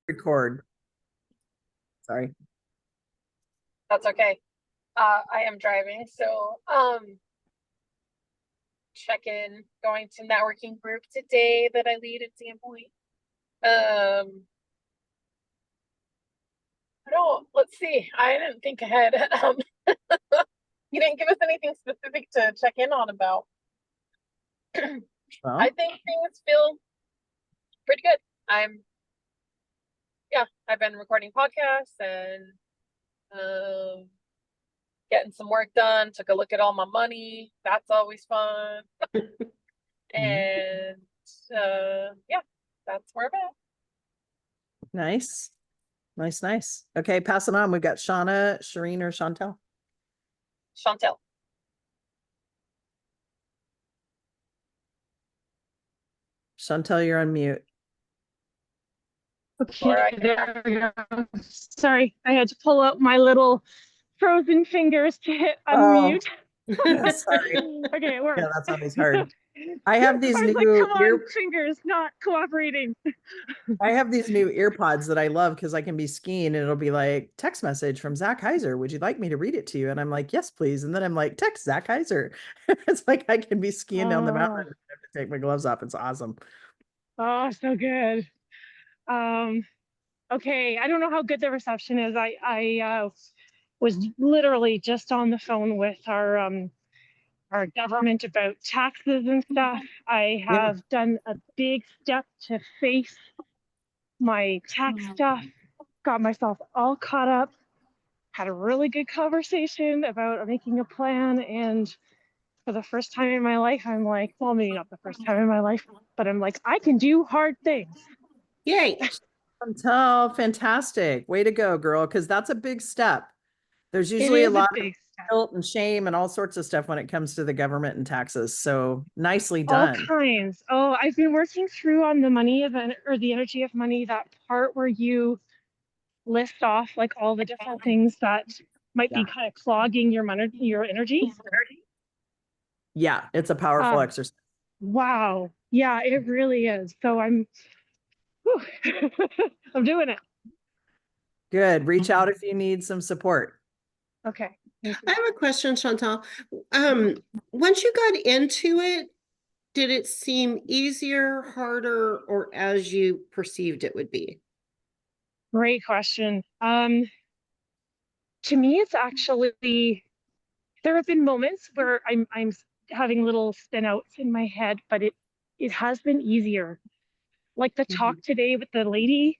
record. Sorry. That's okay. I am driving, so check in, going to networking group today that I lead at Sandpoint. I don't, let's see. I didn't think ahead. You didn't give us anything specific to check in on about. Well, I think things feel pretty good. Yeah, I've been recording podcasts and um getting some work done. Took a look at all my money. That's always fun. And yeah, that's where I'm at. nice. Nice. Okay, pass it on. We've got Shauna, Shireen, or Chantel. Chantel. Chantel, you're on mute. Or Okay, there we go. Sorry, I had to pull out my little frozen fingers to hit Oh, unmute. sorry. Okay, it worked. Yeah, that's always hard. I have these I was like, new come on, fingers not cooperating. I have these new ear pods that I love because I can be skiing and it'll be like text message from Zach Heiser. Would you like me to read it to you? And I'm like, yes, please. And then I'm like, text Zach Heiser. It's like I can be skiing down the mountain and I have to take my gloves off. It's awesome. Oh, so good. Okay, I don't know how good the reception is. I was literally just on the phone with our government about taxes and stuff. I Yeah. have done a big step to face my tax stuff, got myself all caught up, had a really good conversation about making a plan. And for the first time in my life, I'm like, well, maybe not the first time in my life, but I'm like, I can do hard things. Yay. Chantel, fantastic. Way to go, girl. Because that's a big step. There's It usually a is a lot of big step. guilt and shame and all sorts of stuff when it comes to the government and taxes. So nicely All done. kinds. Oh, I've been working through on the money event or the energy of money, that part where you list off like all the different things that might be kind of clogging your money, your energy. Yeah, it's a powerful Um, exercise. wow. Yeah, it really is. So whew, I'm doing it. Good. Reach out if you need some support. Okay. I have a question, Chantal. Once you got into it, did it seem easier, harder, or as you perceived it would be? Great question. To me, it's actually, there have been moments where I'm having little spin outs in my head, but it has been easier. Like the talk today with the lady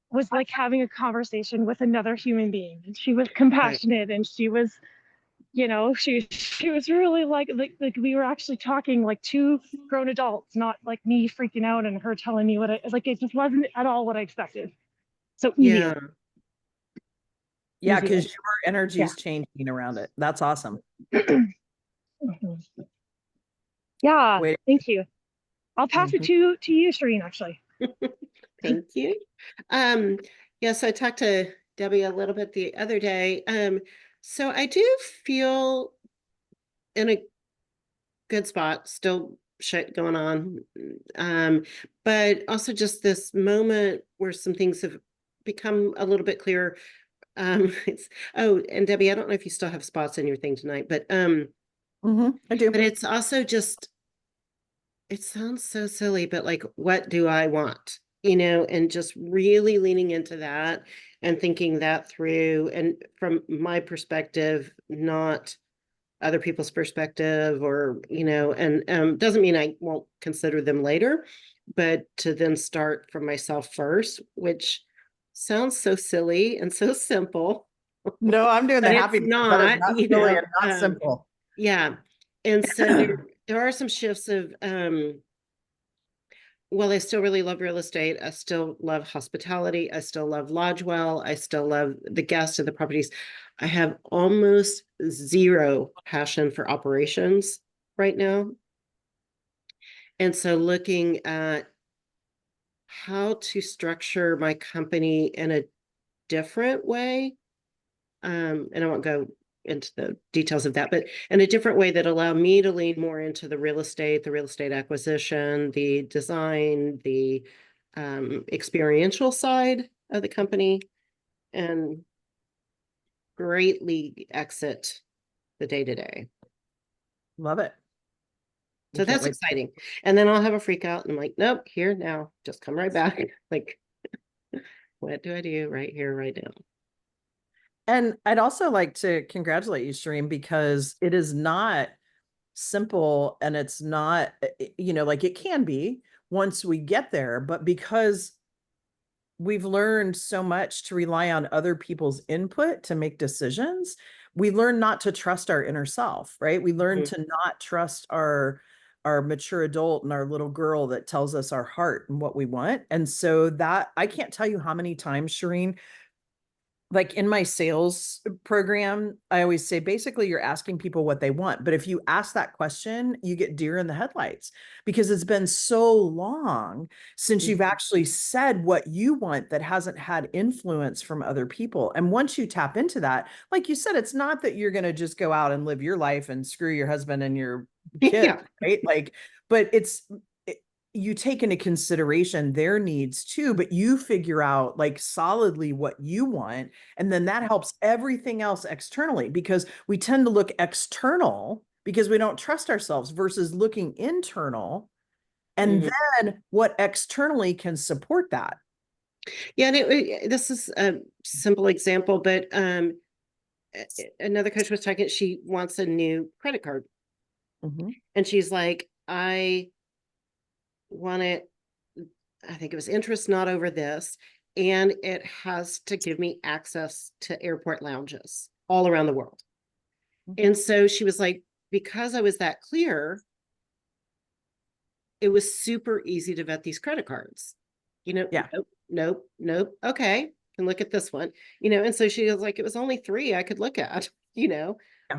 was like having a conversation with another human being, and she was compassionate, and she was, she was really like we were actually talking like two grown adults, not like me freaking out and her telling me what it just wasn't at all what I expected. So Yeah. easier. Yeah, Easier. because your energy is changing around it. That's awesome. Yeah, Wait. thank you. I'll pass it to you, Shireen, actually. Thank you. Yes, I talked to Debbie a little bit the other day. So I do feel in a good spot, still shit going on. But also just this moment where some things have become a little bit clearer. And Debbie, I don't know if you still have spots in your thing tonight, but I do. but it's also just, it sounds so silly, but like, what do I want? And just really leaning into that and thinking that through. And from my perspective, not other people's perspective, or, and doesn't mean I won't consider them later, but to then start from myself first, which sounds so silly and so simple. No, I'm doing the But happy it's part, but it's not, not silly and not simple. Yeah. And so there are some shifts of, well, I still really love real estate. I still love hospitality. I still love Lodgewell. I still love the guests and the properties. I have almost zero passion for operations right now. And so looking at how to structure my company in a different way, and I won't go into the details of that, but in a different way that allow me to lean more into the real estate acquisition, the design, the experiential side of the company and greatly exit the day-to-day. Love it. So Can't that's wait. exciting. And then I'll have a freak out and I'm like, nope, here now, just come right back. Like, what do I do right here, right now? And I'd also like to congratulate you, Shireen, because it is not simple and it's not, like it can be once we get there, but because we've learned so much to rely on other people's input to make decisions, we learn not to trust our inner self, right? We learn to not trust our mature adult and our little girl that tells us our heart and what we want. And so that I can't tell you how many times, Shireen, like in my sales program, I always say basically you're asking people what they want. But if you ask that question, you get deer in the headlights because it's been so long since you've actually said what you want that hasn't had influence from other people. And once you tap into that, like you said, it's not that you're going to just go out and live your life and screw your husband and your kid, Yeah. right? Like, but you take into consideration their needs too, but you figure out like solidly what you want. And then that helps everything else externally because we tend to look external because we don't trust ourselves versus looking internal. And then what externally can support that. Yeah, and this is a simple example, but another coach was talking, she wants a new credit card. And she's like, I want it, I think it was interest not over this, and it has to give me access to airport lounges all around the world. And so she was like, because I was that clear, it was super easy to vet these credit cards. Yeah. Nope. Okay, can look at this one. And so she was like, it was only 3 I could look at. Yeah.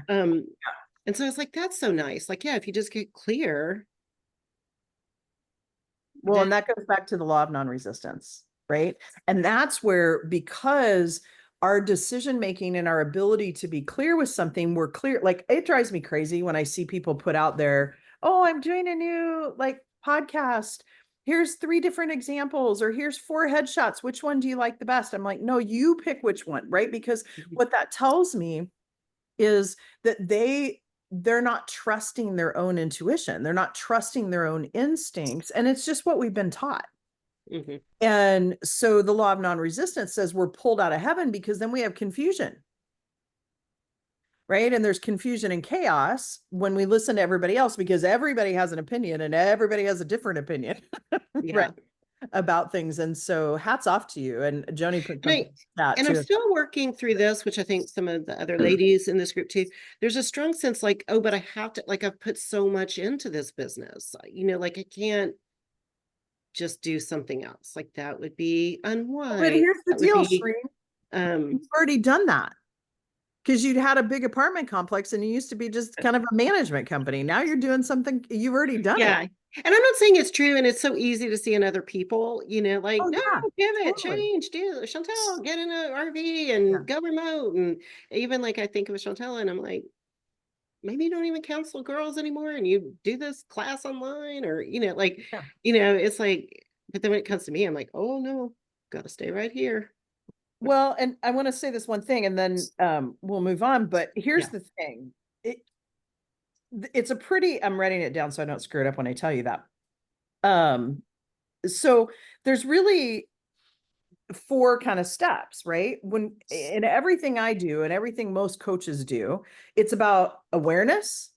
And so it's like, that's so nice. Like, yeah, if you just get clear. Well, and that goes back to the law of non-resistance, right? And that's where, because our decision making and our ability to be clear with something, we're clear. Like it drives me crazy when I see people put out there, oh, I'm doing a new like podcast. Here's 3 different examples, or here's 4 headshots. Which one do you like the best? I'm like, no, you pick which one, right? Because what that tells me is that they're not trusting their own intuition. They're not trusting their own instincts. And it's just what we've been taught. And so the law of non-resistance says we're pulled out of heaven because then we have confusion. Right. And there's confusion and chaos when we listen to everybody else because everybody has an opinion and everybody has a different opinion. Right. About things. And so hats off to you. And Joni put that and too. I'm still working through this, which I think some of the other ladies in this group too. There's a strong sense like, oh, but I have to, like, I've put so much into this business, like I can't just do something else. Like that would be unwise. But here's the deal, Shereen. You've already done that. Because you'd had a big apartment complex and you used to be just kind of a management company. Now you're doing something, you've already done it. And I'm not saying it's true, and it's so easy to see in other people, like, Oh, no, yeah, pivot, totally. change, do Chantel, get in an RV and go remote. And even like I think of Chantel and I'm like, maybe you don't even counsel girls anymore and you do this class online or, it's like, but then when it comes to me, I'm like, oh no, gotta stay right here. Well, and I want to say this one thing and then we'll move on. But here's the thing. It's a pretty, I'm writing it down so I don't screw it up when I tell you that. So there's really 4 kind of steps, right? When in everything I do and everything most coaches do, it's about awareness,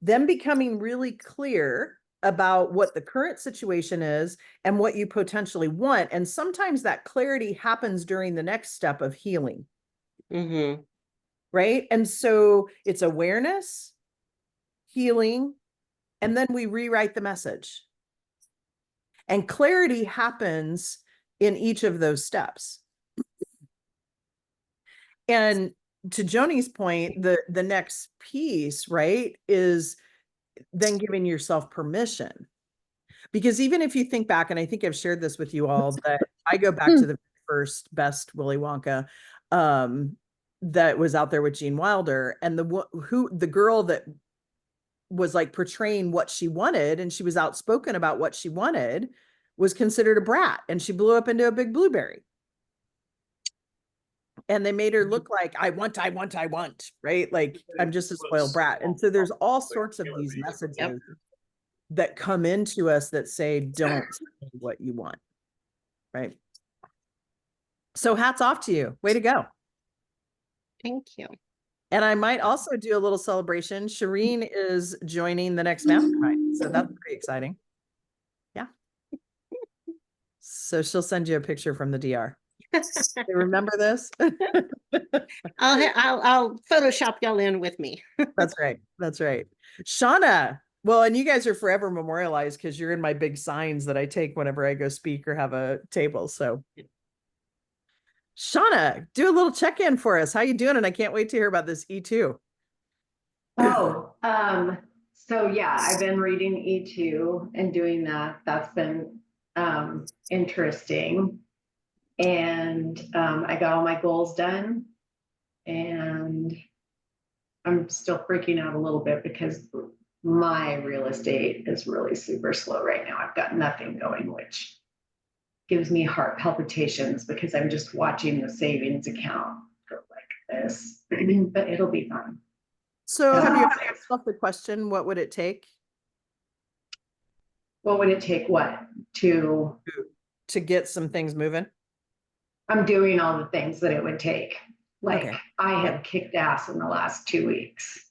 them becoming really clear about what the current situation is and what you potentially want. And sometimes that clarity happens during the next step of healing. Right. And so it's awareness, healing, and then we rewrite the message. And clarity happens in each of those steps. And to Joni's point, the next piece, right, is then giving yourself permission. Because even if you think back, and I think I've shared this with you all, that I go back to the first best Willy Wonka that was out there with Gene Wilder, and the girl that was like portraying what she wanted, and she was outspoken about what she wanted, was considered a brat, and she blew up into a big blueberry. And they made her look like I want, right? Like I'm just a spoiled brat. And so there's all sorts of these messages that come into us that say, don't say what you want, right? So hats off to you. Way to go. Thank you. And I might also do a little celebration. Shireen is joining the next mastermind. So that's pretty exciting. Yeah. So she'll send you a picture from the DR. You remember this? I'll Photoshop y'all in with me. That's right. That's right. Shauna. Well, and you guys are forever memorialized because you're in my big signs that I take whenever I go speak or have a table. So Shauna, do a little check-in for us. How you doing? And I can't wait to hear about this E2. Oh, so yeah, I've been reading E2 and doing that. That's been interesting. And I got all my goals done. And I'm still freaking out a little bit because my real estate is really super slow right now. I've got nothing going, which gives me heart palpitations because I'm just watching the savings account go like this, but it'll be fun. So have you asked yourself the question, what would it take? What would it take? What to get some things moving? I'm doing all the things that it would take. Like Okay. I have kicked ass in the last 2 weeks.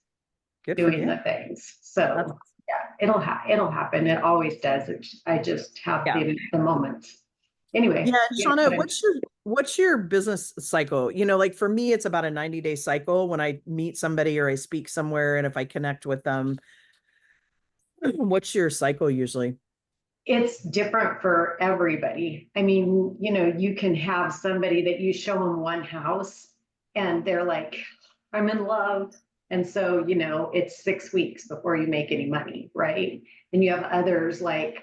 Good for doing you. the things. So yeah, it'll happen. It always does. I just have the moments. Anyway. Yeah, Shauna, what's your business cycle? You know, like for me, it's about a 90-day cycle when I meet somebody or I speak somewhere, and if I connect with them. What's your cycle usually? It's different for everybody. I mean, you know, you can have somebody that you show them one house and they're like, I'm in love. And so, you know, it's 6 weeks before you make any money, right? And you have others like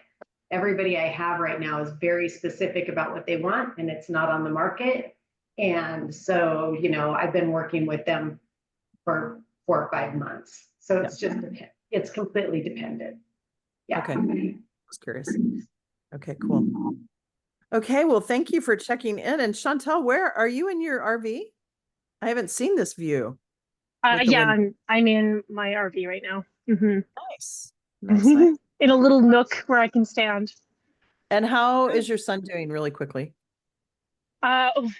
everybody I have right now is very specific about what they want and it's not on the market. And so, you know, I've been working with them for 4 or 5 months. So it's just, it's completely dependent. Yeah. Okay. I was curious. Okay, cool. Okay, well, thank you for checking in. And Chantel, where are you in your RV? I haven't seen this view. Yeah, I'm in my RV right now. Nice. Nice. In a little nook where I can stand. And how is your son doing really quickly? He's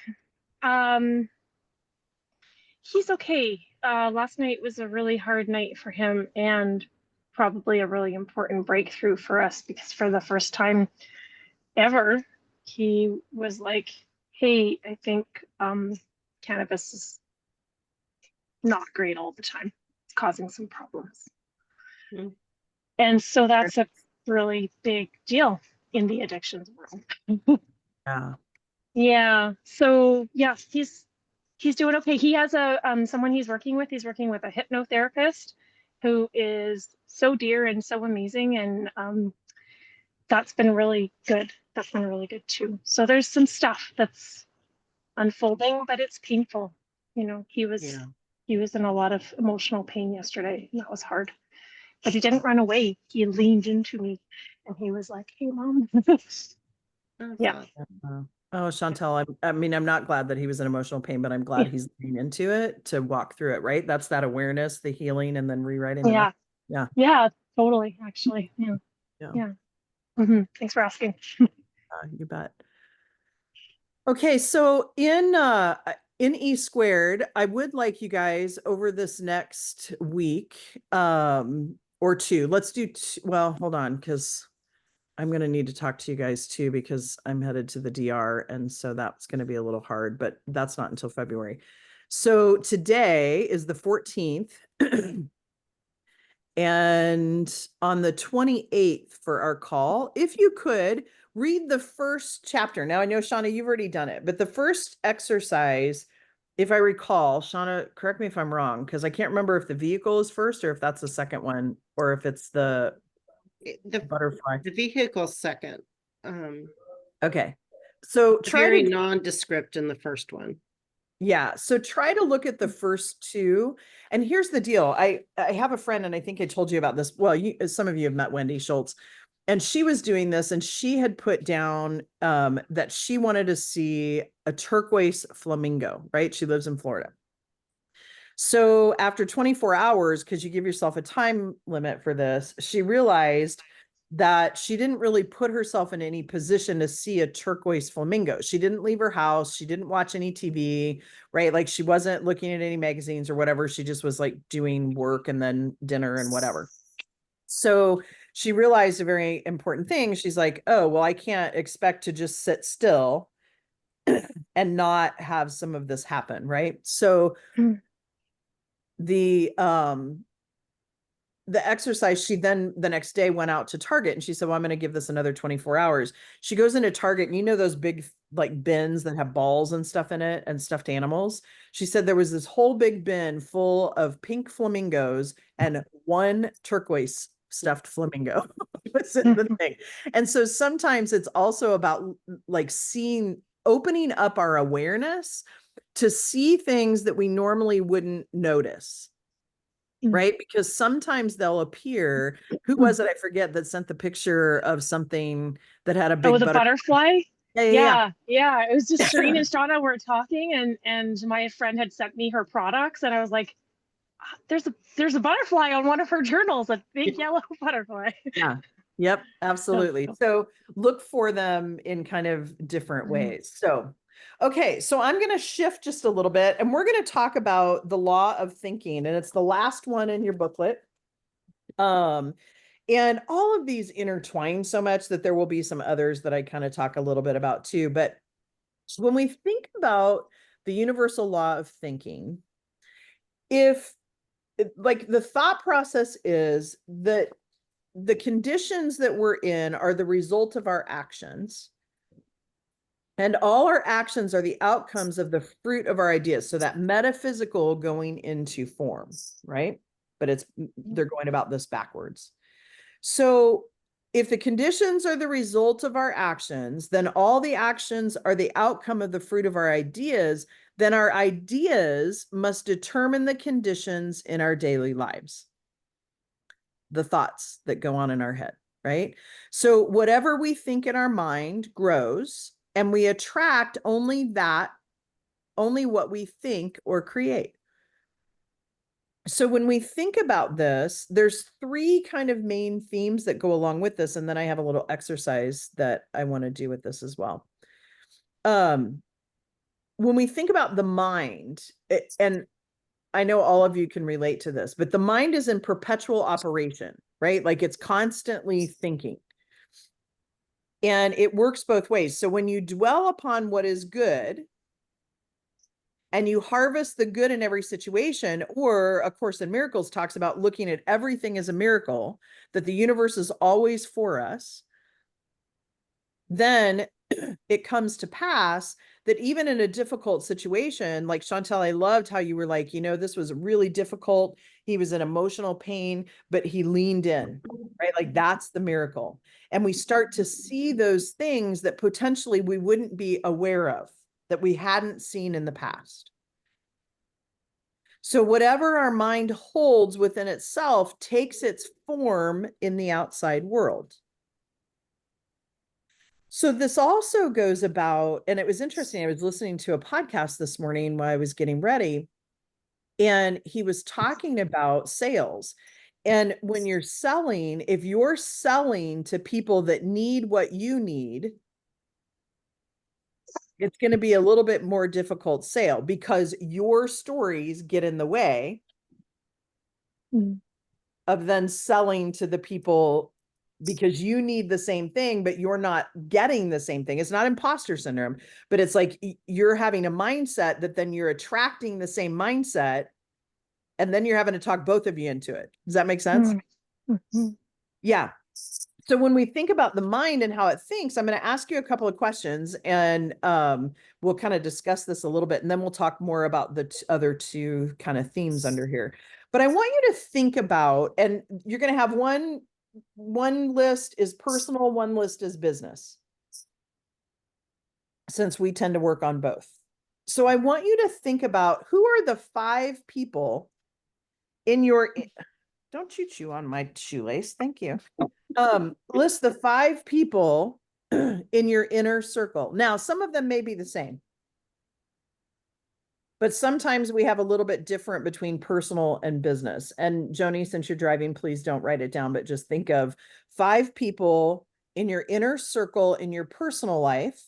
okay. Last night was a really hard night for him and probably a really important breakthrough for us because for the first time ever, he was like, hey, I think cannabis is not great all the time. It's causing some problems. Mm. And so that's a really big deal in the addictions world. Yeah. Yeah. So yeah, he's doing okay. He has a someone he's working with. He's working with a hypnotherapist who is so dear and so amazing. And that's been really good. That's been really good too. So there's some stuff that's unfolding, but it's painful. You know, he was in a lot of emotional pain yesterday, and that was hard. But he didn't run away. He leaned into me and he was like, hey, Mom. Yeah. Oh, Chantel, I mean, I'm not glad that he was in emotional pain, but I'm glad he's leaning into it to walk through it, right? That's that awareness, the healing, and then rewriting. Yeah, totally, actually. Yeah. Thanks for asking. You bet. Okay, so in E Squared, I would like you guys over this next week or two. Let's do well, hold on, because I'm going to need to talk to you guys too, because I'm headed to the DR. And so that's going to be a little hard, but that's not until February. So today is the 14th. And on the 28th for our call, if you could read the first chapter. Now I know, Shauna, you've already done it, but the first exercise, if I recall, Shauna, correct me if I'm wrong, because I can't remember if the vehicle is first or if that's the second one, or if it's the butterfly. The vehicle second. Okay. So try very nondescript in the first one. Yeah. So try to look at the first two. And here's the deal. I have a friend, and I think I told you about this. Well, some of you have met Wendy Schultz. And she was doing this, and she had put down that she wanted to see a turquoise flamingo, right? She lives in Florida. So after 24 hours, because you give yourself a time limit for this, she realized that she didn't really put herself in any position to see a turquoise flamingo. She didn't leave her house. She didn't watch any TV, right? Like she wasn't looking at any magazines or whatever. She just was like doing work and then dinner and whatever. So she realized a very important thing. She's like, oh, well, I can't expect to just sit still and not have some of this happen, right? So the exercise, she then the next day went out to Target and she said, well, I'm going to give this another 24 hours. She goes into Target, and you know those big like bins that have balls and stuff in it and stuffed animals. She said there was this whole big bin full of pink flamingos and one turquoise stuffed flamingo was in the thing. And so sometimes it's also about like opening up our awareness to see things that we normally wouldn't notice. Right? Because sometimes they'll appear. Who was it? I forget, that sent the picture of something that had a big the butterfly. Yeah. It was just Serene and Shauna were talking, and my friend had sent me her products, and I was like, there's a butterfly on one of her journals, a big yellow butterfly. Yeah. Yep, absolutely. So look for them in kind of different ways. So, okay, so I'm going to shift just a little bit, and we're going to talk about the law of thinking, and it's the last one in your booklet. And all of these intertwine so much that there will be some others that I kind of talk a little bit about too. But when we think about the universal law of thinking, if like the thought process is that the conditions that we're in are the result of our actions, and all our actions are the outcomes of the fruit of our ideas. So that metaphysical going into form, right? But they're going about this backwards. So if the conditions are the result of our actions, then all the actions are the outcome of the fruit of our ideas. Then our ideas must determine the conditions in our daily lives, the thoughts that go on in our head, right? So whatever we think in our mind grows, and we attract only what we think or create. So when we think about this, there's three kind of main themes that go along with this. And then I have a little exercise that I want to do with this as well. When we think about the mind, and I know all of you can relate to this, but the mind is in perpetual operation, right? Like it's constantly thinking. And it works both ways. So when you dwell upon what is good, and you harvest the good in every situation, or A Course in Miracles talks about looking at everything as a miracle, that the universe is always for us, then it comes to pass that even in a difficult situation, like Chantel, I loved how you were like, this was really difficult. He was in emotional pain, but he leaned in, right? Like that's the miracle. And we start to see those things that potentially we wouldn't be aware of, that we hadn't seen in the past. So whatever our mind holds within itself takes its form in the outside world. So this also goes about, and it was interesting, I was listening to a podcast this morning while I was getting ready, and he was talking about sales. And when you're selling, if you're selling to people that need what you need, it's going to be a little bit more difficult sale because your stories get in the way of then selling to the people, because you need the same thing, but you're not getting the same thing. It's not imposter syndrome, but it's like you're having a mindset that then you're attracting the same mindset, and then you're having to talk both of you into it. Does that make sense? Yeah. So when we think about the mind and how it thinks, I'm going to ask you a couple of questions, and we'll kind of discuss this a little bit, and then we'll talk more about the other two kind of themes under here. But I want you to think about, and you're going to have one list is personal, one list is business, since we tend to work on both. So I want you to think about, who are the 5 people in your, don't you chew on my shoelace. Thank you. List the 5 people in your inner circle. Now, some of them may be the same, but sometimes we have a little bit different between personal and business. And Joni, since you're driving, please don't write it down, but just think of 5 people in your inner circle in your personal life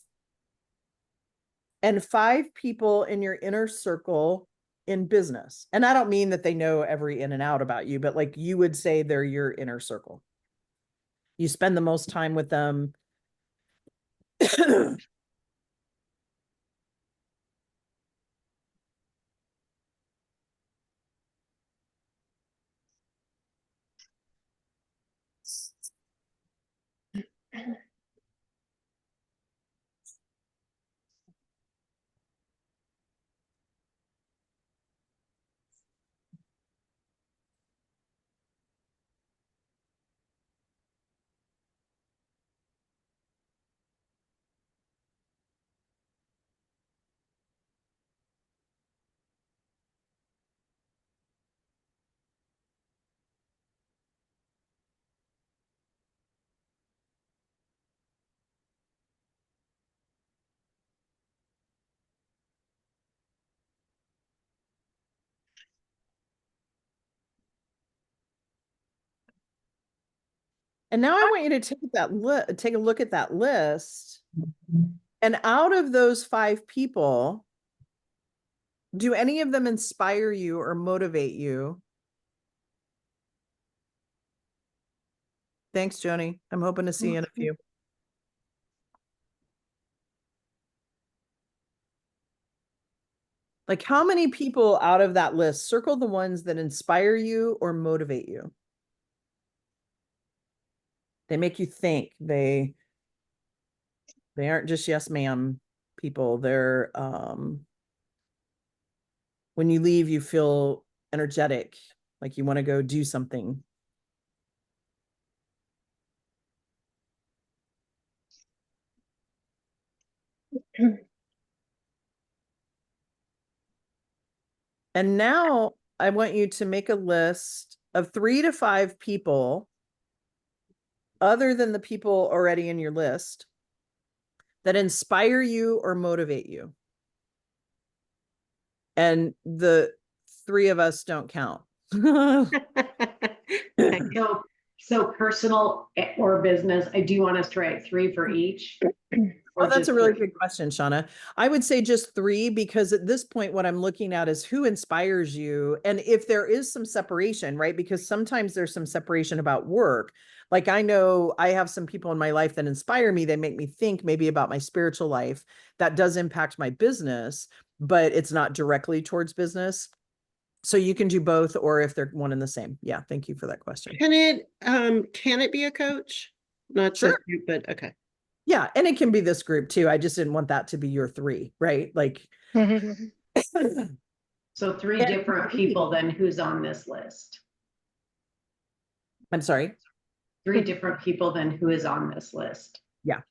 and 5 people in your inner circle in business. And I don't mean that they know every in and out about you, but like you would say they're your inner circle. You spend the most time with them. And now I want you to take a look at that list. And out of those 5 people, do any of them inspire you or motivate you? Thanks, Joni. I'm hoping to see you in a few. Like, how many people out of that list, circle the ones that inspire you or motivate you? They make you think. They aren't just yes ma'am people. They're when you leave, you feel energetic, like you want to go do something. And now I want you to make a list of 3 to 5 people other than the people already in your list that inspire you or motivate you. And the 3 of us don't count. So personal or business, I do want us to write 3 for each. Oh, that's a really good question, Shauna. I would say just 3, because at this point, what I'm looking at is who inspires you. And if there is some separation, right? Because sometimes there's some separation about work. Like I know I have some people in my life that inspire me. They make me think maybe about my spiritual life. That does impact my business, but it's not directly towards business. So you can do both, or if they're one and the same. Yeah. Thank you for that question. Can it be a coach? Not Sure. but okay. Yeah. And it can be this group too. I just didn't want that to be your 3, right? Like, so 3 different people than who's on this list. I'm sorry. 3 different people than who is on this list. Yeah.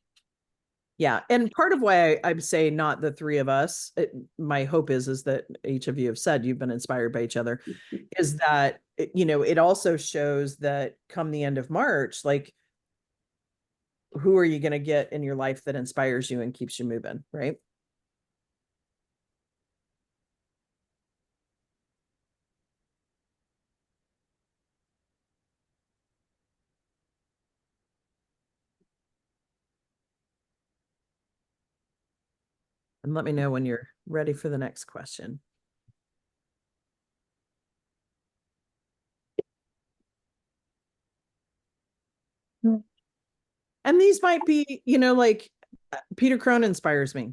Yeah. And part of why I'm saying not the 3 of us, my hope is that each of you have said you've been inspired by each other, is that, it also shows that come the end of March, like, who are you going to get in your life that inspires you and keeps you moving, right? And let me know when you're ready for the next question. And these might be, like Peter Crone inspires me.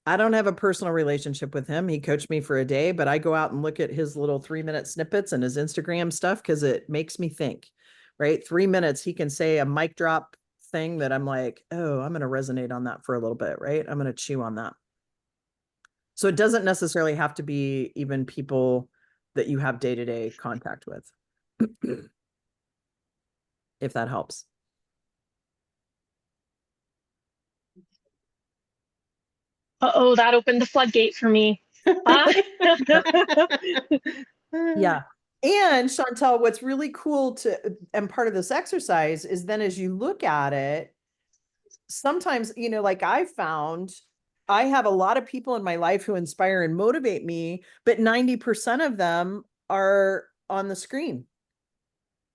I don't have a personal relationship with him. He coached me for a day, but I go out and look at his little 3-minute snippets and his Instagram stuff because it makes me think, right? 3 minutes, he can say a mic drop thing that I'm like, oh, I'm going to resonate on that for a little bit, right? I'm going to chew on that. So it doesn't necessarily have to be even people that you have day-to-day contact with, if that helps. Uh-oh, that opened the floodgate for me. Yeah. And Chantel, what's really cool and part of this exercise is then as you look at it, sometimes, like I found, I have a lot of people in my life who inspire and motivate me, but 90% of them are on the screen,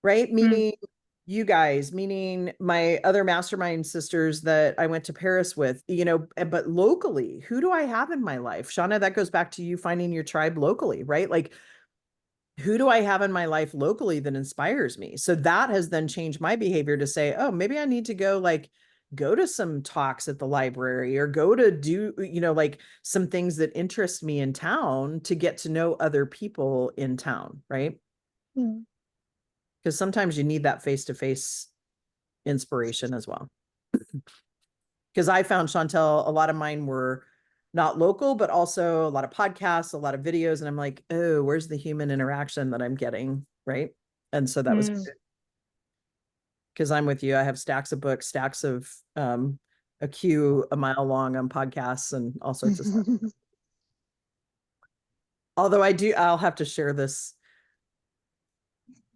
right? Meaning you guys, meaning my other mastermind sisters that I went to Paris with, but locally, who do I have in my life? Shauna, that goes back to you finding your tribe locally, right? Like, who do I have in my life locally that inspires me? So that has then changed my behavior to say, oh, maybe I need to go to some talks at the library or go to do, like some things that interest me in town to get to know other people in town, right? Because sometimes you need that face-to-face inspiration as well. Because I found, Chantel, a lot of mine were not local, but also a lot of podcasts, a lot of videos. And I'm like, oh, where's the human interaction that I'm getting? Right. And so that was because I'm with you. I have stacks of books, stacks of a queue a mile long on podcasts and all sorts of stuff. Although I'll have to share this.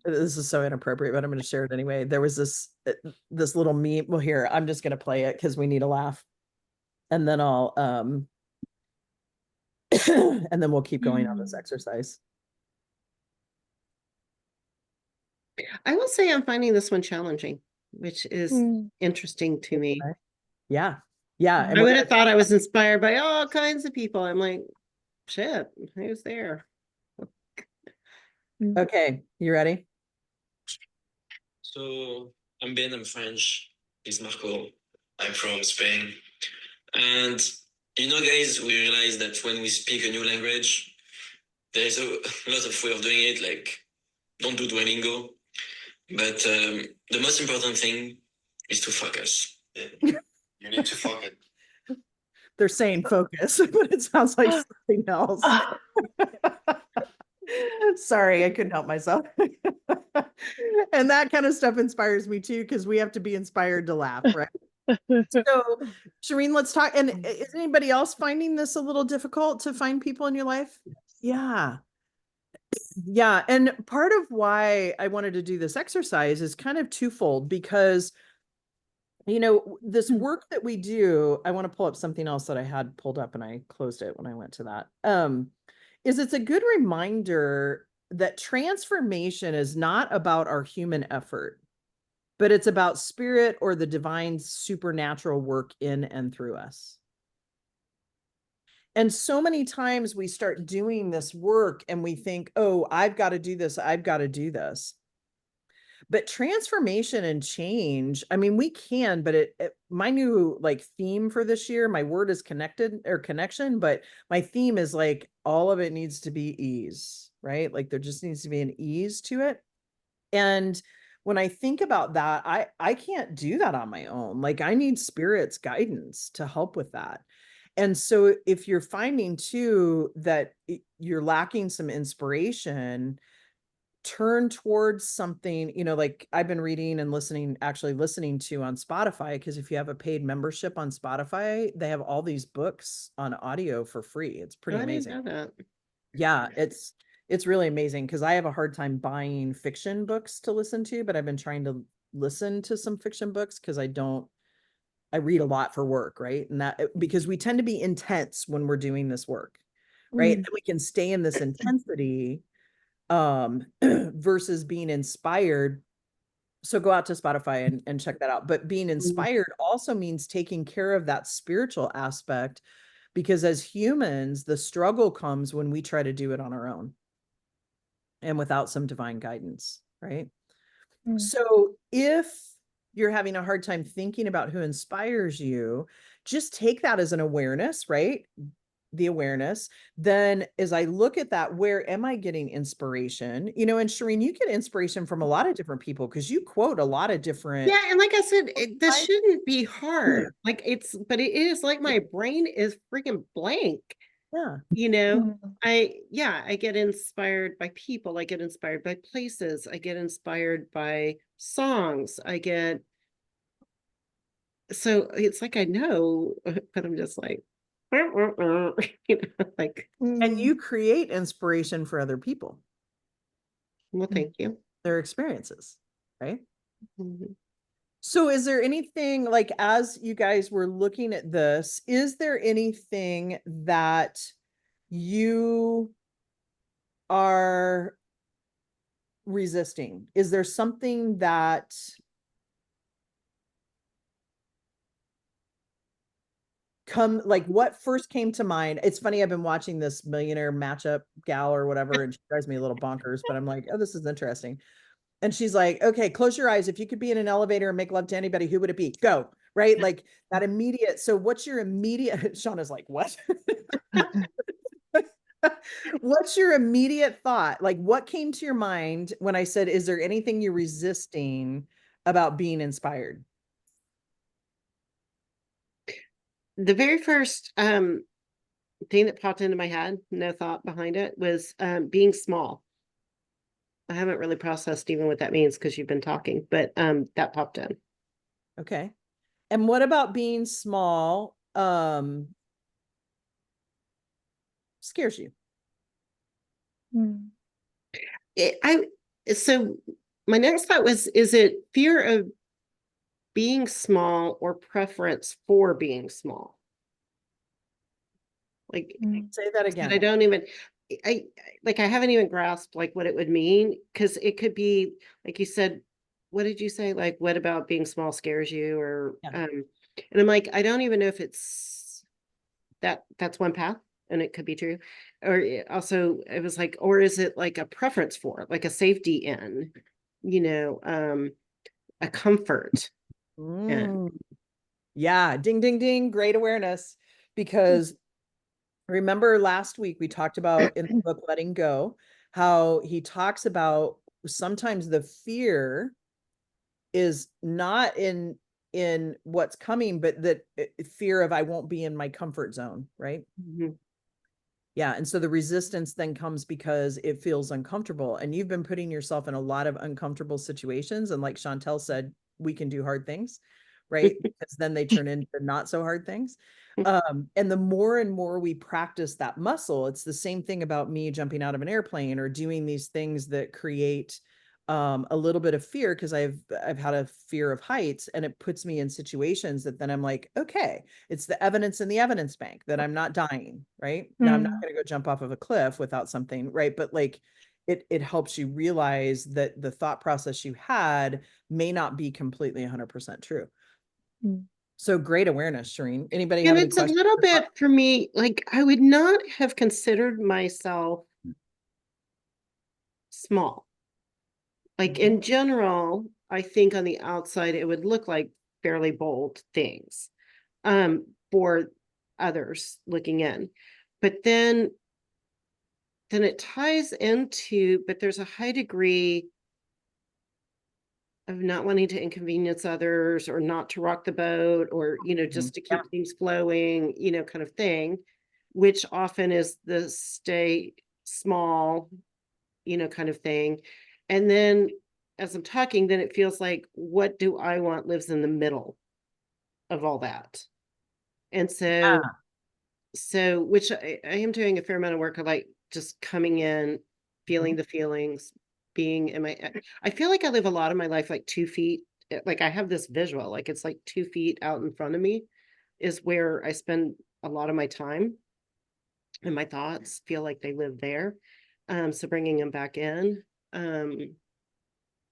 This is so inappropriate, but I'm going to share it anyway. There was this little meme. Well, here, I'm just going to play it because we need a laugh. And then I'll and then we'll keep going on this exercise. I will say I'm finding this one challenging, which is interesting to me. Yeah. Yeah. I would have thought I was inspired by all kinds of people. I'm like, shit, who's there? Okay. You ready? So I'm Ben, I'm French. He's Marco. I'm from Spain. And guys, we realize that when we speak a new language, there's a lot of way of doing it, like don't do Duolingo. But the most important thing is to focus. Yeah. You need to focus. They're saying focus, but it sounds like something else. Sorry, I couldn't help myself. And that kind of stuff inspires me too, because we have to be inspired to laugh, right? So, Shireen, let's talk. And is anybody else finding this a little difficult to find people in your life? Yeah. Yeah. And part of why I wanted to do this exercise is kind of twofold because, this work that we do, I want to pull up something else that I had pulled up and I closed it when I went to that. Is it's a good reminder that transformation is not about our human effort, but it's about spirit or the divine supernatural work in and through us. And so many times we start doing this work and we think, oh, I've got to do this. I've got to do this. But transformation and change, I mean, we can, but my new theme for this year, my word is connection, but my theme is all of it needs to be ease, right? Like there just needs to be an ease to it. And when I think about that, I can't do that on my own. Like I need spirit's guidance to help with that. And so if you're finding too that you're lacking some inspiration, turn towards something, like I've been reading and listening to on Spotify, because if you have a paid membership on Spotify, they have all these books on audio for free. It's pretty amazing. I didn't know that. Yeah, it's really amazing because I have a hard time buying fiction books to listen to, but I've been trying to listen to some fiction books because I read a lot for work, right? And that because we tend to be intense when we're doing this work, right? And we can stay in this intensity versus being inspired. So go out to Spotify and check that out. But being inspired also means taking care of that spiritual aspect, because as humans, the struggle comes when we try to do it on our own and without some divine guidance, right? So if you're having a hard time thinking about who inspires you, just take that as an awareness, right? The awareness. Then as I look at that, where am I getting inspiration? And Shireen, you get inspiration from a lot of different people because you quote a lot of different. Yeah. And like I said, this shouldn't be hard. But it is like my brain is freaking blank. Yeah. I get inspired by people. I get inspired by places. I get inspired by songs. So it's like I know, but I'm just like, and you create inspiration for other people. Well, thank you. their experiences, right? Mhm. So is there anything, like, as you guys were looking at this, is there anything that you are resisting? Is there something that like what first came to mind? It's funny, I've been watching this Millionaire Matchup gal or whatever, and she drives me a little bonkers, but I'm like, oh, this is interesting. And she's like, okay, close your eyes. If you could be in an elevator and make love to anybody, who would it be? Go. Right. Like that immediate. So what's your immediate, Shauna's like, what? What's your immediate thought? Like what came to your mind when I said, is there anything you're resisting about being inspired? The very first thing that popped into my head, no thought behind it, was being small. I haven't really processed even what that means because you've been talking, but that popped in. Okay. And what about being small scares you? So my next thought was, is it fear of being small or preference for being small? Like, Say that I again. don't even, I haven't even grasped like what it would mean, because it could be, like you said, what did you say? Like, what about being small scares you? Or, Yeah. and I'm like, I don't even know if it's that's one path and it could be true. Or also it was like, or is it like a preference for, like a safety in, a comfort in. Yeah, ding, ding, ding. Great awareness. Because remember last week we talked about in the book Letting Go, how he talks about sometimes the fear is not in what's coming, but that fear of I won't be in my comfort zone, right? Mhm. Yeah. And so the resistance then comes because it feels uncomfortable. And you've been putting yourself in a lot of uncomfortable situations. And like Chantel said, we can do hard things, right? Because then they turn into not so hard things. And the more and more we practice that muscle, it's the same thing about me jumping out of an airplane or doing these things that create a little bit of fear, because I've had a fear of heights, and it puts me in situations that then I'm like, okay, it's the evidence in the evidence bank that I'm not dying, right? Now I'm not going to go jump off of a cliff without something, right? But like it helps you realize that the thought process you had may not be completely 100% true. So great awareness, Shireen. Anybody have And any it's a questions? little bit for me, like I would not have considered myself small. Like in general, I think on the outside it would look like fairly bold things for others looking in. But then it ties into, but there's a high degree of not wanting to inconvenience others or not to rock the boat, or, just to keep things flowing, kind of thing, which often is the stay small, kind of thing. And then as I'm talking, then it feels like, what do I want lives in the middle of all that. And so, which I am doing a fair amount of work of like just coming in, feeling the feelings, being in my, I feel like I live a lot of my life like 2 feet. Like I have this visual, like it's like 2 feet out in front of me is where I spend a lot of my time, and my thoughts feel like they live there. So bringing them back in.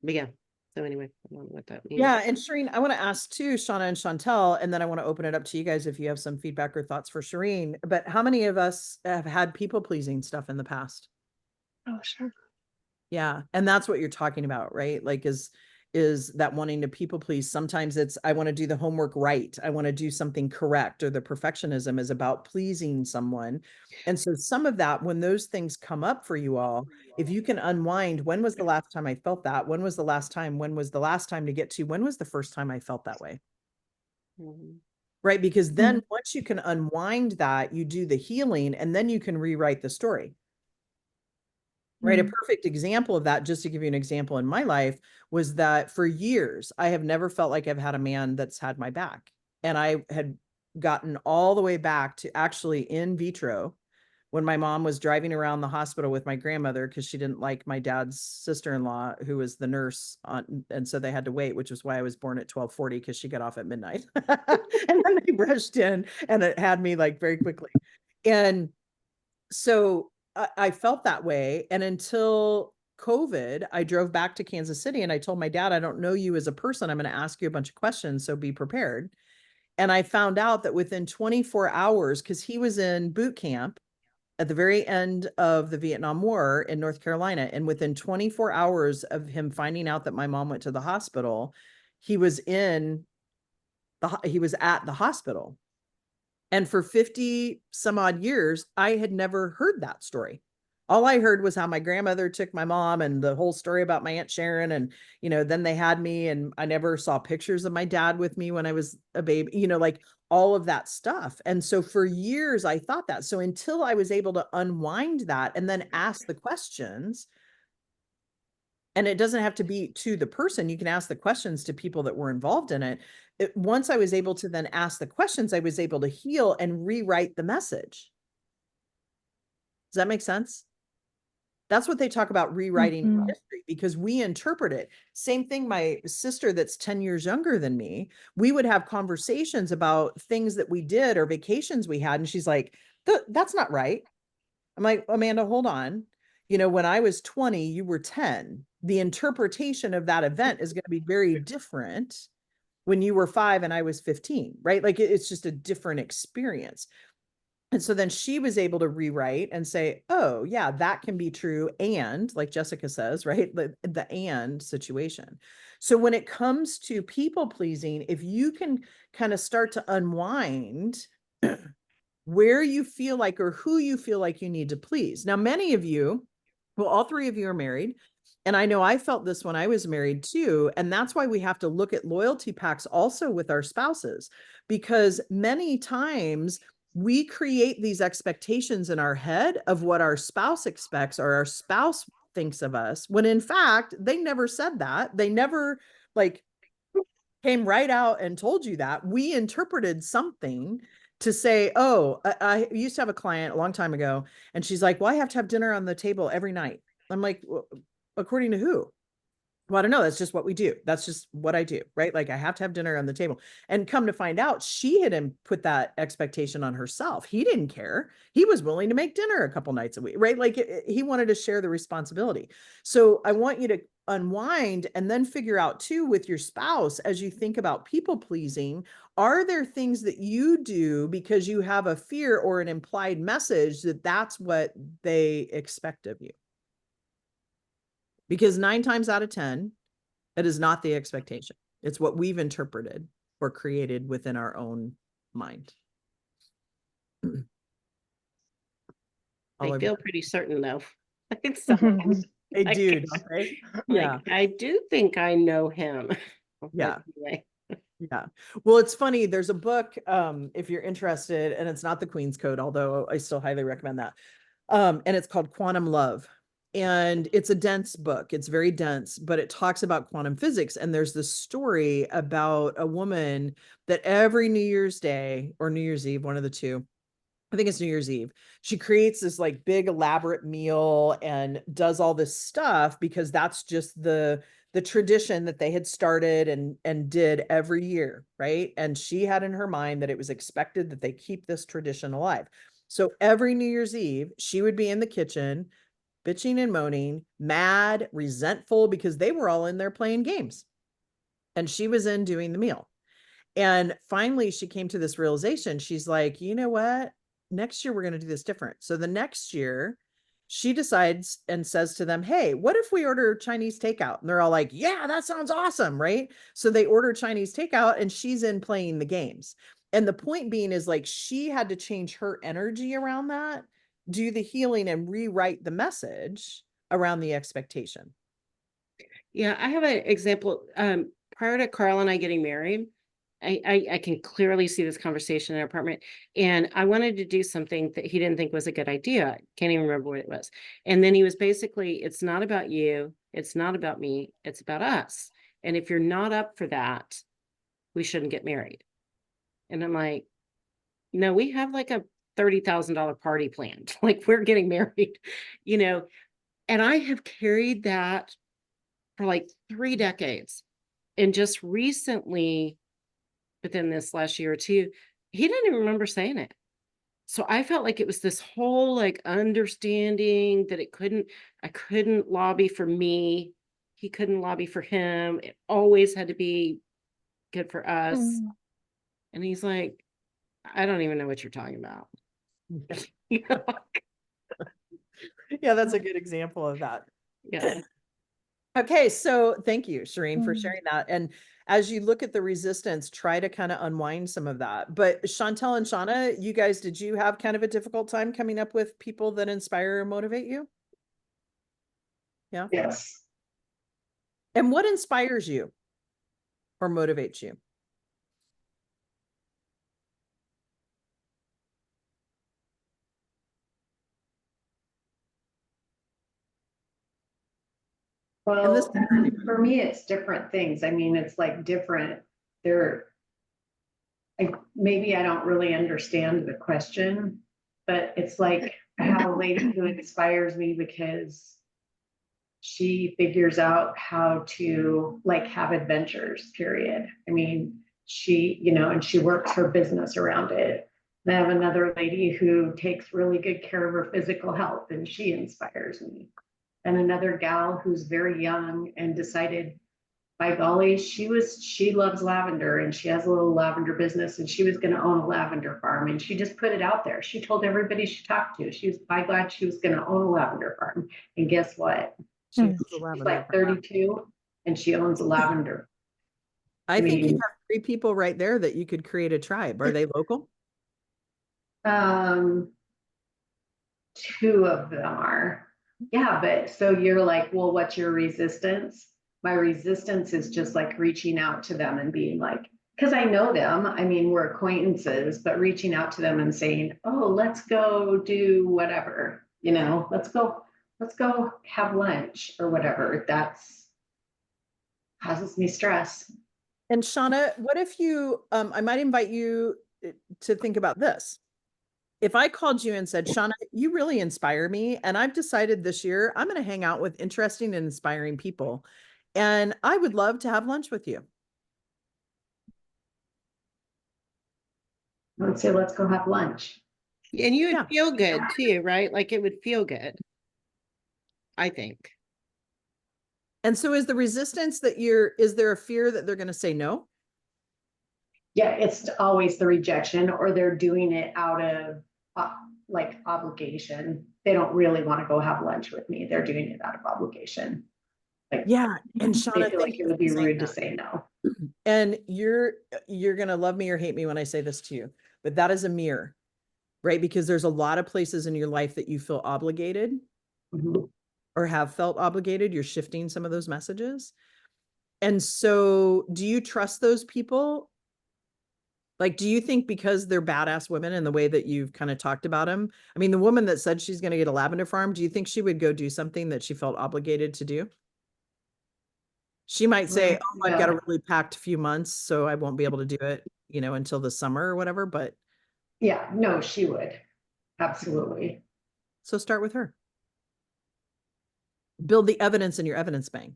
But yeah. So anyway, I don't know what that means. Yeah, and Shireen, I want to ask too, Shauna and Chantel, and then I want to open it up to you guys if you have some feedback or thoughts for Shireen. But how many of us have had people pleasing stuff in the past? Oh, sure. Yeah, and that's what you're talking about, right? Like is that wanting to people please. Sometimes it's I want to do the homework right. I want to do something correct, or the perfectionism is about pleasing someone. And so some of that, when those things come up for you all, if you can unwind, when was the last time I felt that? When was the last time? When was the last time to get to? When was the first time I felt that way? Right? Because then once you can unwind that, you do the healing, and then you can rewrite the story. Right. A perfect example of that, just to give you an example in my life, was that for years, I have never felt like I've had a man that's had my back. And I had gotten all the way back to actually in vitro when my mom was driving around the hospital with my grandmother because she didn't like my dad's sister-in-law who was the nurse on, and so they had to wait, which was why I was born at 12:40 because she got off at midnight. And then they rushed in and it had me like very quickly. And so I felt that way. And until COVID, I drove back to Kansas City and I told my dad, I don't know you as a person. I'm going to ask you a bunch of questions. So be prepared. And I found out that within 24 hours, because he was in boot camp at the very end of the Vietnam War in North Carolina. And within 24 hours of him finding out that my mom went to the hospital, he was he was at the hospital. And for 50 some odd years, I had never heard that story. All I heard was how my grandmother took my mom and the whole story about my Aunt Sharon. And, then they had me, and I never saw pictures of my dad with me when I was a baby, like all of that stuff. And so for years, I thought that. So until I was able to unwind that and then ask the questions, and it doesn't have to be to the person, you can ask the questions to people that were involved in it. Once I was able to then ask the questions, I was able to heal and rewrite the message. Does that make sense? That's what they talk about, rewriting history, because we interpret it. Same thing, my sister that's 10 years younger than me, we would have conversations about things that we did or vacations we had. And she's like, that's not right. I'm like, Amanda, hold on. When I was 20, you were 10. The interpretation of that event is going to be very different when you were 5 and I was 15, right? Like it's just a different experience. And so then she was able to rewrite and say, oh, yeah, that can be true. And like Jessica says, right, the and situation. So when it comes to people pleasing, if you can kind of start to unwind where you feel like or who you feel like you need to please. Now, many of you, well, all 3 of you are married. And I know I felt this when I was married too. And that's why we have to look at loyalty pacts also with our spouses, because many times we create these expectations in our head of what our spouse expects or our spouse thinks of us, when in fact, they never said that. They never like came right out and told you that. We interpreted something to say, oh, I used to have a client a long time ago, and she's like, well, I have to have dinner on the table every night. I'm like, well, according to who? Well, I don't know. That's just what we do. That's just what I do, right? Like I have to have dinner on the table. And come to find out, she had put that expectation on herself. He didn't care. He was willing to make dinner a couple nights a week, right? Like he wanted to share the responsibility. So I want you to unwind and then figure out too with your spouse, as you think about people pleasing, are there things that you do because you have a fear or an implied message that that's what they expect of you? Because 9 times out of 10, it is not the expectation. It's what we've interpreted or created within our own mind. I feel pretty certain though. They do, don't they? Yeah. I do think I know him. Yeah. Anyway. Yeah. Well, it's funny. There's a book, if you're interested, and it's not the Queen's Code, although I still highly recommend that. And it's called Quantum Love. And it's a dense book. It's very dense, but it talks about quantum physics. And there's this story about a woman that every New Year's Day or New Year's Eve, one of the two, I think it's New Year's Eve, she creates this like big elaborate meal and does all this stuff because that's just the tradition that they had started and did every year, right? And she had in her mind that it was expected that they keep this tradition alive. So every New Year's Eve, she would be in the kitchen bitching and moaning, mad, resentful, because they were all in there playing games. And she was in doing the meal. And finally, she came to this realization. She's like, you know what? Next year, we're going to do this different. So the next year, she decides and says to them, hey, what if we order Chinese takeout? And they're all like, yeah, that sounds awesome, right? So they order Chinese takeout and she's in playing the games. And the point being is like, she had to change her energy around that, do the healing and rewrite the message around the expectation. Yeah, I have an example. Prior to Carl and I getting married, I can clearly see this conversation in our apartment, and I wanted to do something that he didn't think was a good idea. Can't even remember what it was. And then he was basically, it's not about you, it's not about me, it's about us. And if you're not up for that, we shouldn't get married. And I'm like, no, we have like a $30,000 party planned. Like, we're getting married, you know, and I have carried that for like 3 decades. And just recently, within this last year or two, he didn't even remember saying it. So I felt like it was this whole like understanding that I couldn't lobby for me. He couldn't lobby for him. It always had to be good for us. Mm. And he's like, I don't even know what you're talking about. Yeah. You know? Yeah, that's a good example of that. Yeah. Okay, so thank you, Shireen, for Mm. sharing that. And as you look at the resistance, try to kind of unwind some of that. But Chantel and Shauna, you guys, did you have kind of a difficult time coming up with people that inspire or motivate you? Yeah. Yes. And what inspires you or motivates you? And this Well, for me, it's different things. I mean, it's like different. They're, maybe I don't really understand the question, but it's like I have a lady who inspires me because she figures out how to like have adventures, period. I mean, she, you know, and she works her business around it. And I have another lady who takes really good care of her physical health, and she inspires me. And another gal who's very young and decided, by golly, she loves lavender, and she has a little lavender business, and she was going to own a lavender farm, and she just put it out there. She told everybody she talked to, she was by God, she was going to own a lavender farm. And guess what? She Hmm. owns a She's lavender like farm. 32 and she owns a lavender. I think you mean- have 3 people right there that you could create a tribe. Are they local? 2 of them are. Yeah, but so you're like, well, what's your resistance? My resistance is just like reaching out to them and being like, because I know them. I mean, we're acquaintances, but reaching out to them and saying, oh, let's go do whatever, you know, let's go have lunch or whatever. That's causes me stress. And Shauna, what if you, I might invite you to think about this. If I called you and said, Shauna, you really inspire me, and I've decided this year I'm going to hang out with interesting and inspiring people, and I would love to have lunch with you. I would say, let's go have lunch. And you would Yeah. feel good too, right? Like it would feel good, I think. And so is the resistance that is there a fear that they're going to say no? Yeah, it's always the rejection, or they're doing it out of like obligation. They don't really want to go have lunch with me. They're doing it out of obligation. Like, Yeah. And they Shauna, feel like it would be rude to say no. And you're going to love me or hate me when I say this to you, but that is a mirror, right? Because there's a lot of places in your life that you feel obligated Mhm. or have felt obligated. You're shifting some of those messages. And so do you trust those people? Like, do you think because they're badass women and the way that you've kind of talked about them? I mean, the woman that said she's going to get a lavender farm, do you think she would go do something that she felt obligated to do? She might say, oh, I've got a really packed few months, so I won't be able to do it, you know, until the summer or whatever, but Yeah, no, she would. Absolutely. so start with her. Build the evidence in your evidence bank.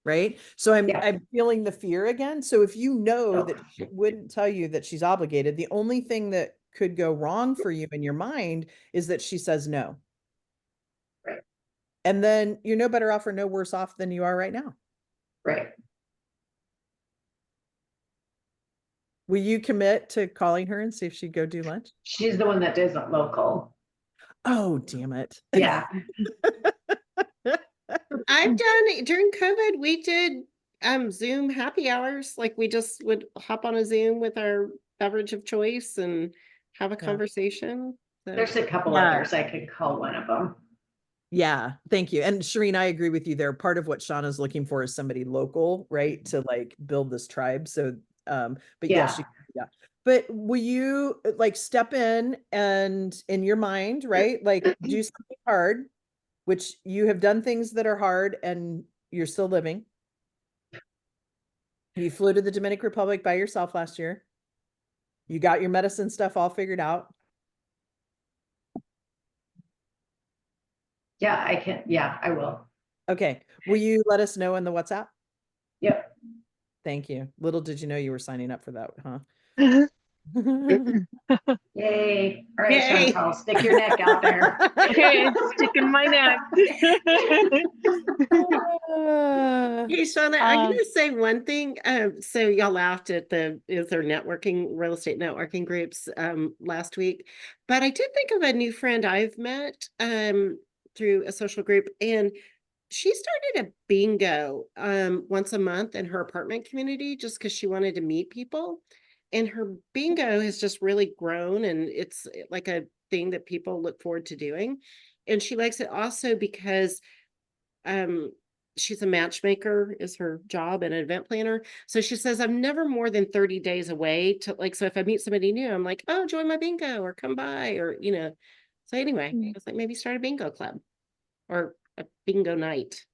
Right. So I'm feeling the fear again. So if you know that she wouldn't tell you that she's obligated, the only thing that could go wrong for you in your mind is that she says no. Right. And then you're no better off or no worse off than you are right now. Right. Will you commit to calling her and see if she'd go do lunch? She's the one that isn't local. Oh, damn it. Yeah. I've done during COVID, we did Zoom happy hours. Like we just would hop on a Zoom with our beverage of choice and have a conversation. So. There's a couple others. I could call one of them. Yeah, thank you. And Shireen, I agree with you there. Part of what Shauna's looking for is somebody local, right? To like build this tribe. So, but yes, yeah. But will you like step in and in your mind, right? Like do something hard, which you have done things that are hard and you're still living. You flew to the Dominican Republic by yourself last year. You got your medicine stuff all figured out. Yeah, I can. Yeah, I will. Okay. Will you let us know in the WhatsApp? Yep. Thank you. Little did you know you were signing up for that, huh? Yay. All right, Yay. Chantal, stick your neck out there. Okay, sticking my neck. Hey, Shauna, I'm Uh, gonna say one thing. So y'all laughed at is there networking, real estate networking groups last week. But I did think of a new friend I've met through a social group, and she started a bingo once a month in her apartment community just because she wanted to meet people. And her bingo has just really grown, and it's like a thing that people look forward to doing. And she likes it also because um she's a matchmaker is her job and an event planner. So she says, I'm never more than 30 days away to like, so if I meet somebody new, I'm like, oh, join my bingo or come by or, so anyway, Mm. it's like maybe start a bingo club or a bingo night.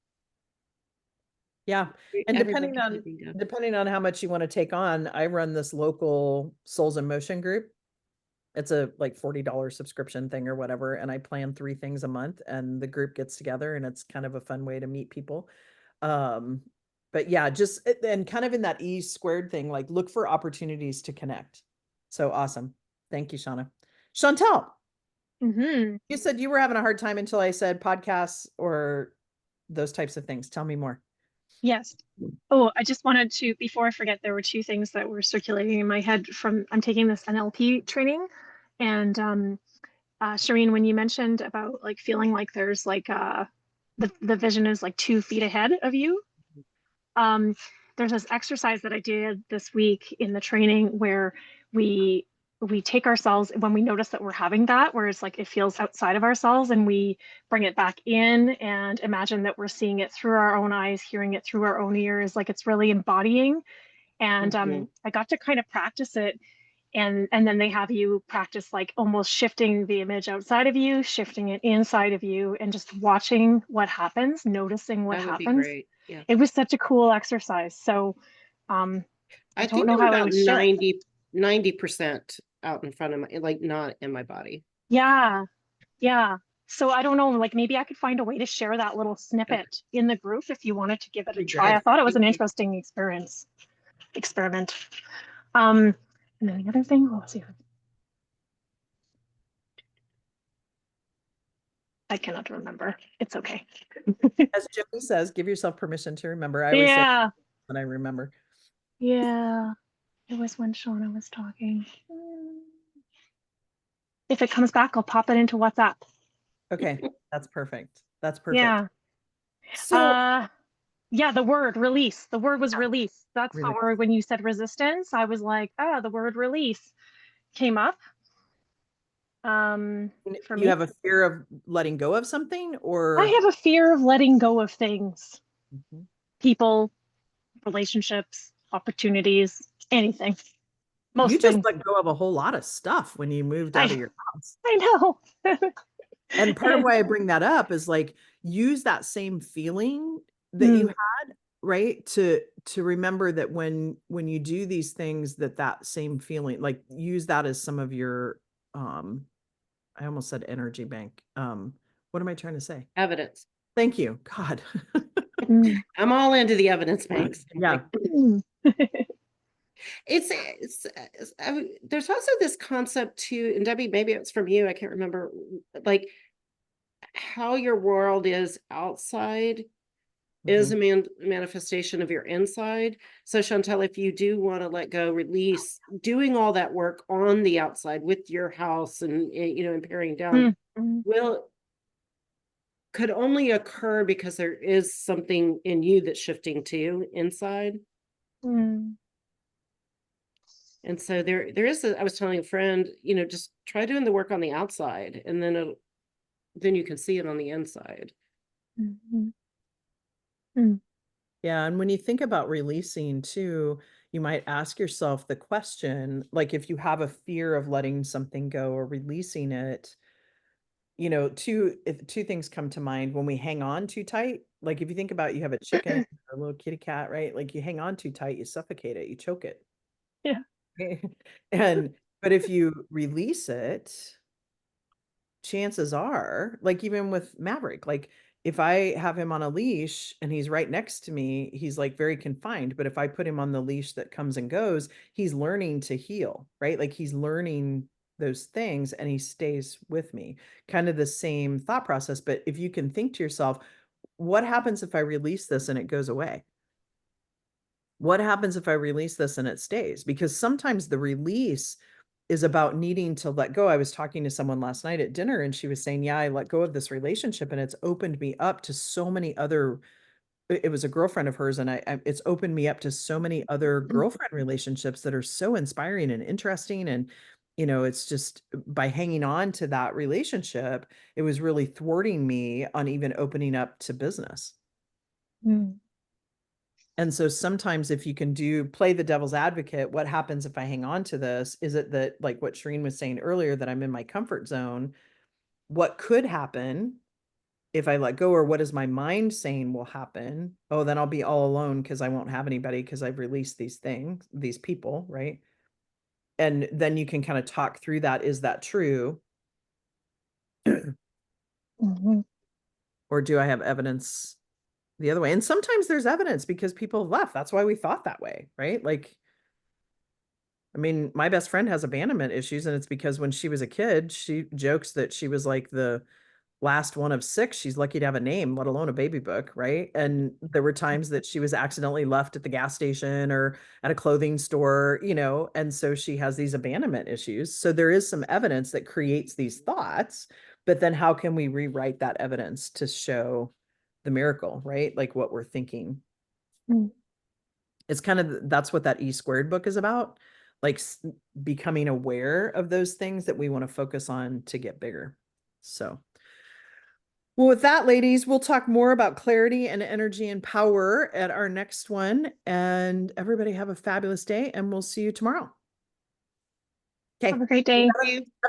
Yeah. And Everybody can play bingo. depending on how much you want to take on, I run this local Souls in Motion group. It's a like $40 subscription thing or whatever. And I plan 3 things a month and the group gets together and it's kind of a fun way to meet people. But yeah, and kind of in that E squared thing, like look for opportunities to connect. So awesome. Thank you, Shauna. Chantel, mhm. you said you were having a hard time until I said podcasts or those types of things. Tell me more. Yes. Oh, I just wanted to, before I forget, there were 2 things that were circulating in my head from, I'm taking this NLP training. And Shireen, when you mentioned about like feeling like there's like the vision is like 2 feet ahead of you, um, there's this exercise that I did this week in the training where we we take ourselves when we notice that we're having that, where it's like it feels outside of ourselves, and we bring it back in and imagine that we're seeing it through our own eyes, hearing it through our own ears, like it's really embodying. And I got to kind of practice it, and then they have you practice like almost shifting the image outside of you, shifting it inside of you, and just watching what happens, noticing what That would be happens. great. Yeah. It was such a cool exercise. So I don't think know I'm how I about would share it. 90% out in front of my, like not in my body. Yeah, yeah. So I don't know, like maybe I could find a way to share that little Okay. snippet in the group if you wanted to give it a Be try. great. I thought it was an Thank you. interesting experiment. And then the other thing, let's see. I cannot remember. It's okay. As Jimmy says, give yourself permission to remember. I always say Yeah, when I remember. yeah. It was when Shauna was talking. If it comes back, I'll pop it into WhatsApp. Okay, that's perfect. That's perfect. Yeah. So Yeah, the word release. The word was release. That's the really, word when you said resistance. I was like, the word release came up. For you me, have a fear of letting go of something, I or have a fear of letting go of things, Mhm. people, relationships, opportunities, anything, You most just things. let go of a whole lot of stuff when you moved out of I your house. I know. And part of why I bring that up is like use that same feeling that you Mm, had, right? To remember that when you do these things, that same feeling, like use that as some of your I almost said energy bank. What am I trying to say? Evidence. Thank you. God. mm, I'm all into the evidence banks. Yeah. mm. There's also this concept too, and Debbie, maybe it's from you, I can't remember, like how your world is outside is a manifestation of your inside. So Chantel, if you do want to let go, release, doing all that work on the outside with your house and and paring down Mm, could only occur because there is something in you that's shifting too inside. mm. And so there is I was telling a friend, just try doing the work on the outside and then you can see it on the inside. Mhm. Mm. Yeah. And when you think about releasing too, you might ask yourself the question, like if you have a fear of letting something go or releasing it, two things come to mind when we hang on too tight. Like if you think about you have a chicken or a little kitty cat, right? Like you hang on too tight, you suffocate it, you choke it. Yeah. But if you release it, chances are, like even with Maverick, like if I have him on a leash and he's right next to me, he's like very confined. But if I put him on the leash that comes and goes, he's learning to heal, right? Like he's learning those things and he stays with me. Kind of the same thought process. But if you can think to yourself, what happens if I release this and it goes away? What happens if I release this and it stays? Because sometimes the release is about needing to let go. I was talking to someone last night at dinner and she was saying, yeah, I let go of this relationship and it's opened me up to so many other, it was a girlfriend of hers and it's opened me up to so many other girlfriend relationships that are so inspiring and interesting. And, you know, it's just by hanging on to that relationship, it was really thwarting me on even opening up to business. Mm. And so sometimes if you can play the devil's advocate, what happens if I hang on to this? Is it that, like what Shireen was saying earlier, that I'm in my comfort zone? What could happen if I let go, or what is my mind saying will happen? Oh, then I'll be all alone because I won't have anybody because I've released these things, these people, right? And then you can kind of talk through that. Is that true? Mm-hmm. Or do I have evidence the other way? And sometimes there's evidence because people have left. That's why we thought that way, right? Like, I mean, my best friend has abandonment issues, and it's because when she was a kid, she jokes that she was like the last one of 6. She's lucky to have a name, let alone a baby book, right? And there were times that she was accidentally left at the gas station or at a clothing store, you know, and so she has these abandonment issues. So there is some evidence that creates these thoughts, but then how can we rewrite that evidence to show the miracle, right? Like what we're thinking. Mm. It's kind of, that's what that E² book is about, like becoming aware of those things that we want to focus on to get bigger. So, well, with that, ladies, we'll talk more about clarity and energy and power at our next one. And everybody have a fabulous day, and we'll see you tomorrow. Okay. Have a great day.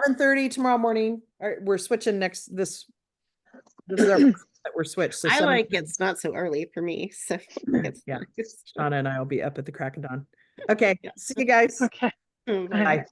7:30 tomorrow morning. All right, we're switching this is our that we're switched. So I 7 like it's not so early for me. So it's Yeah. nice. Shauna and I will be up at the crack of dawn. Okay. Yeah. See you guys. Okay. Bye. Bye. Bye.